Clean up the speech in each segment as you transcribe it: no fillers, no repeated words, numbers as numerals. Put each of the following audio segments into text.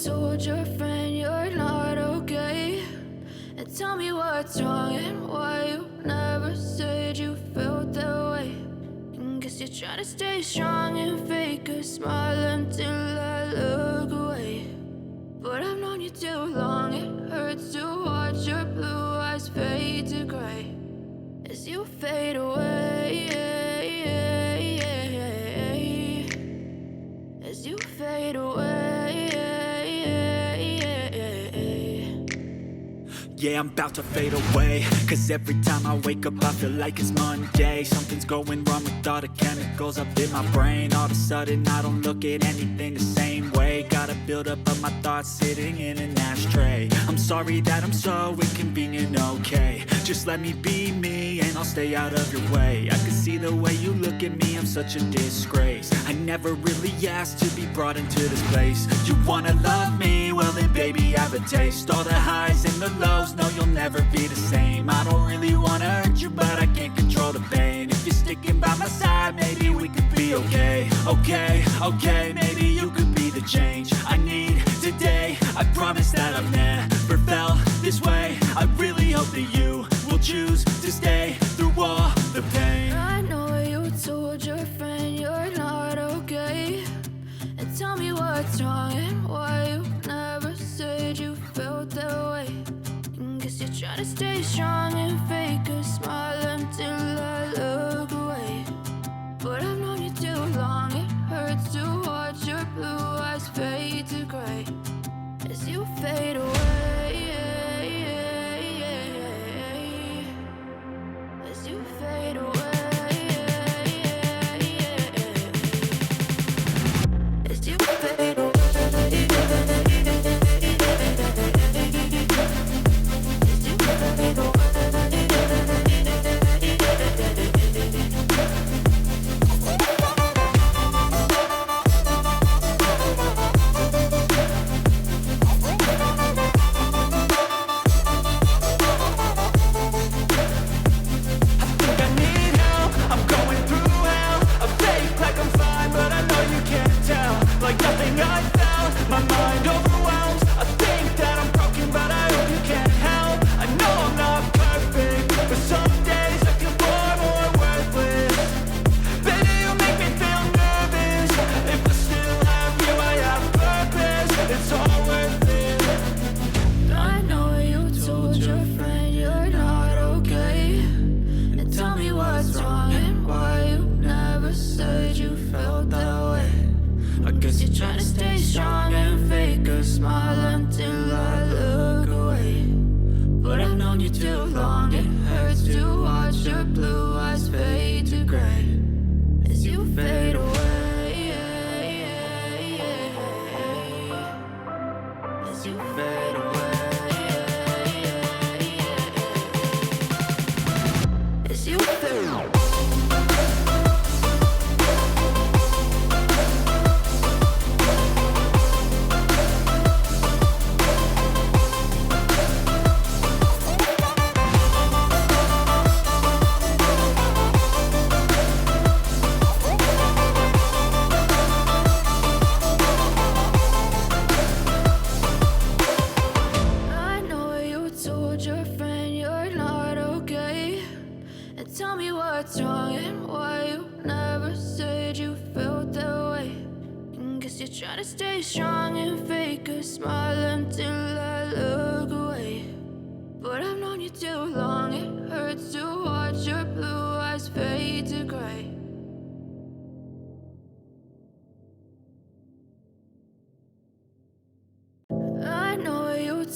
told your friend you're not okay, and tell me what's wrong and why you never said you felt that way. And guess you're trying to stay strong and fake a smile until I look away. But I've known you too long, it hurts to watch your blue eyes fade to gray as you fade away, as you fade away. Yeah, I'm about to fade away, cause every time I wake up I feel like it's Monday. Something's going wrong with all the chemicals up in my brain. All of a sudden I don't look at anything the same way. Got a buildup of my thoughts sitting in an ashtray. I'm sorry that I'm so inconvenient, okay. Just let me be me and I'll stay out of your way. I can see the way you look at me, I'm such a disgrace. I never really asked to be brought into this place. You wanna love me? Well then baby, have a taste. All the highs and the lows, no, you'll never be the same. I don't really wanna hurt you, but I can't control the pain. If you're sticking by my side, maybe we could be okay. Okay, maybe you could be the change I need today. I promise that I've never felt this way. I really hope that you will choose to stay through all the pain. I know you told your friend you're not okay, and tell me what's wrong and why you never said you felt that way. And guess you're trying to stay strong and fake a smile until I look away. But I've known you too long, it hurts to watch your blue eyes fade to gray as you fade away, as you fade away. As you fade away.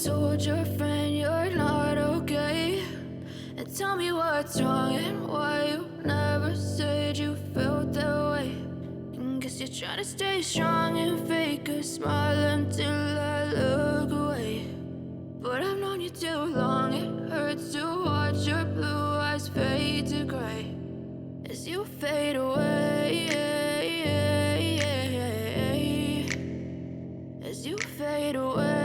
Told your friend you're not okay, and tell me what's wrong and why you never said you felt that way. And guess you're trying to stay strong and fake a smile until I look away. But I've known you too long, it hurts to watch your blue eyes fade to gray as you fade away, as you fade away.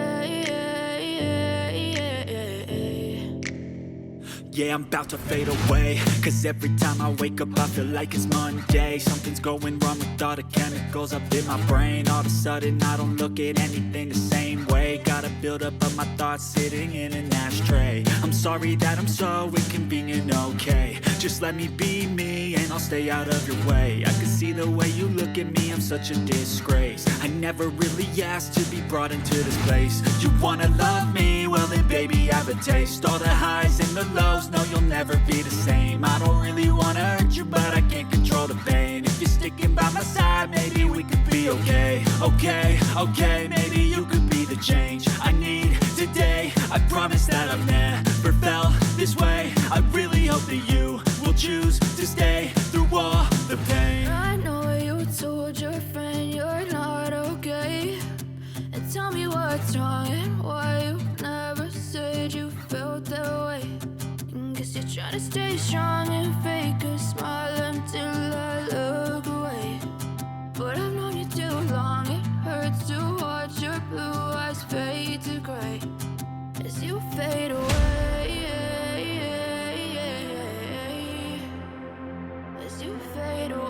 Yeah, I'm about to fade away, cause every time I wake up I feel like it's Monday. Something's going wrong with all the chemicals up in my brain. All of a sudden I don't look at anything the same way. Got a buildup of my thoughts sitting in an ashtray. I'm sorry that I'm so inconvenient, okay. Just let me be me and I'll stay out of your way. I can see the way you look at me, I'm such a disgrace. I never really asked to be brought into this place. You wanna love me? Well then baby I have a taste. All the highs and the lows, no you'll never be the same. I don't really wanna hurt you but I can't control the pain. If you're sticking by my side maybe we could be okay. Okay, maybe you could be the change I need today. I promise that I've never felt this way. I really hope that you will choose to stay through all the pain. I know you told your friend you're not okay, and tell me what's wrong and why you never said you felt that way. Guess you're trying to stay strong and fake a smile until I look away. But I've known you too long, it hurts to watch your blue eyes fade to gray as you fade away. As you fade away.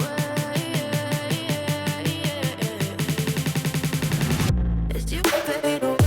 As you fade away.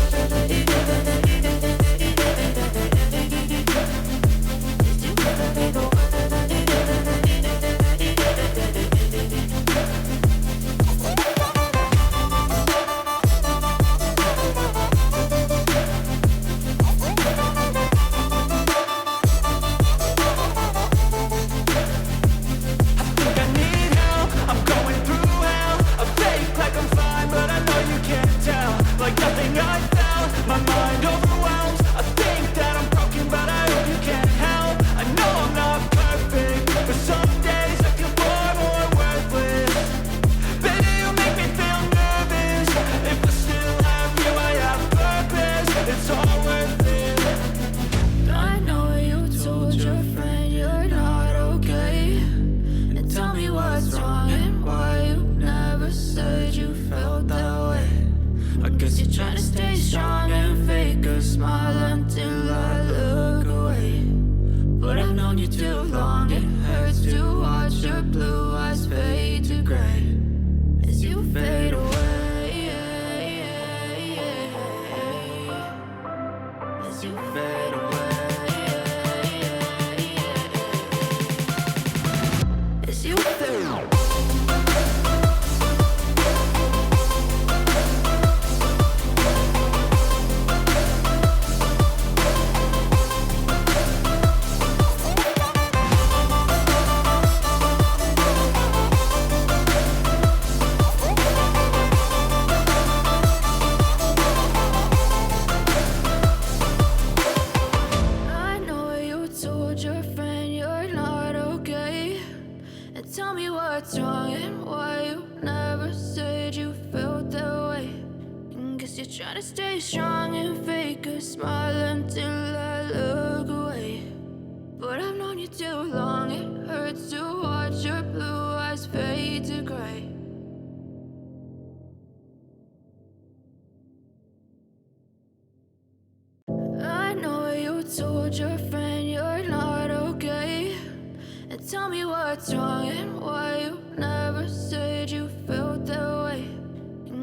Trying to stay strong and fake a smile until I look away. But I've known you too long, it hurts to watch your blue eyes fade to gray. I know you told your friend you're not okay, and tell me what's wrong and why you never said you felt that way.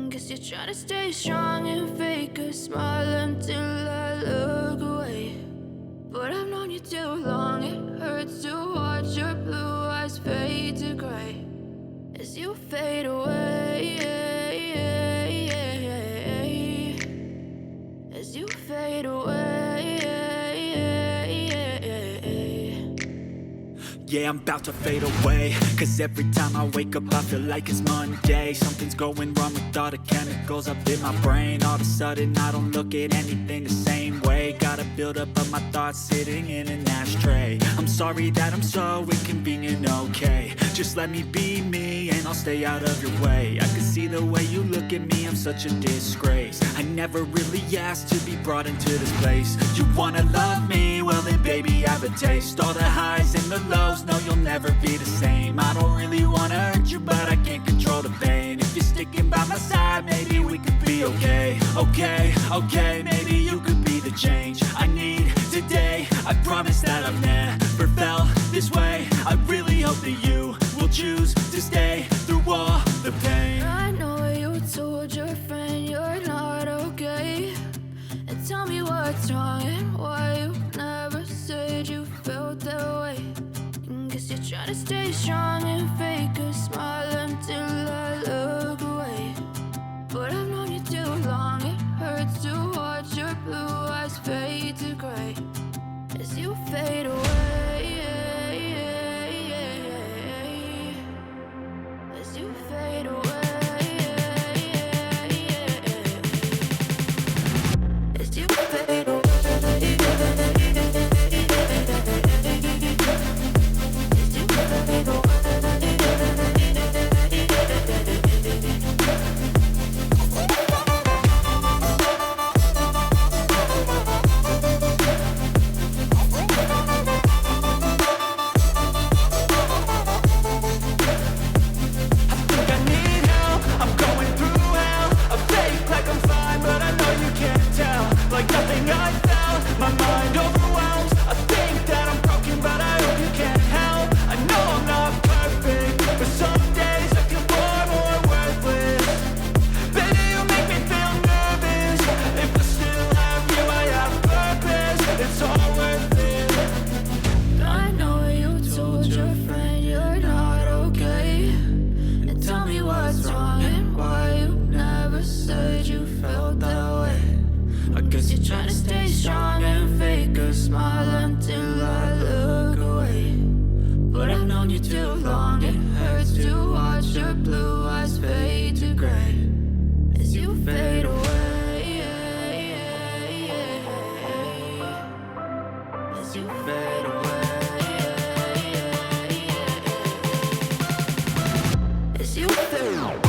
Guess you're trying to stay strong and fake a smile until I look away. But I've known you too long, it hurts to watch your blue eyes fade to gray as you fade away. As you fade away. Yeah, I'm about to fade away, cause every time I wake up I feel like it's Monday. Something's going wrong with all the chemicals up in my brain. All of a sudden I don't look at anything the same way. Got a buildup of my thoughts sitting in an ashtray. I'm sorry that I'm so inconvenient, okay. Just let me be me and I'll stay out of your way. I can see the way you look at me, I'm such a disgrace. I never really asked to be brought into this place. You wanna love me? Well then baby I have a taste. All the highs and the lows, no you'll never be the same. I don't really wanna hurt you but I can't control the pain. If you're sticking by my side maybe we could be okay. Okay, maybe you could be the change I need today. I promise that I've never felt this way. I really hope that you will choose to stay through all the pain. I know you told your friend you're not okay, and tell me what's wrong and why you never said you felt that way. Guess you're trying to stay strong and fake a smile until I look away. But I've known you too long, it hurts to watch your blue eyes fade to gray as you fade away. As you fade away. As you fade away. Trying to stay strong and fake a smile until I look away. But I've known you too long, it hurts to watch your blue eyes fade to gray as you fade away. As you fade away. As you fade away.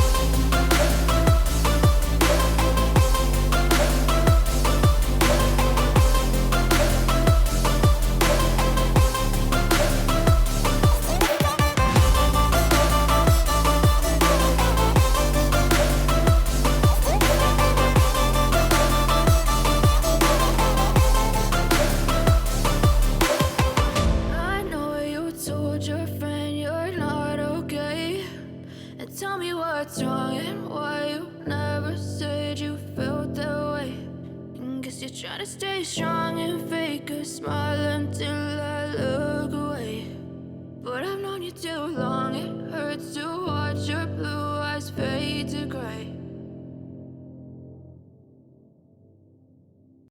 Tell me what's wrong and why you never said you felt that way. Guess you're trying to stay strong and fake a smile until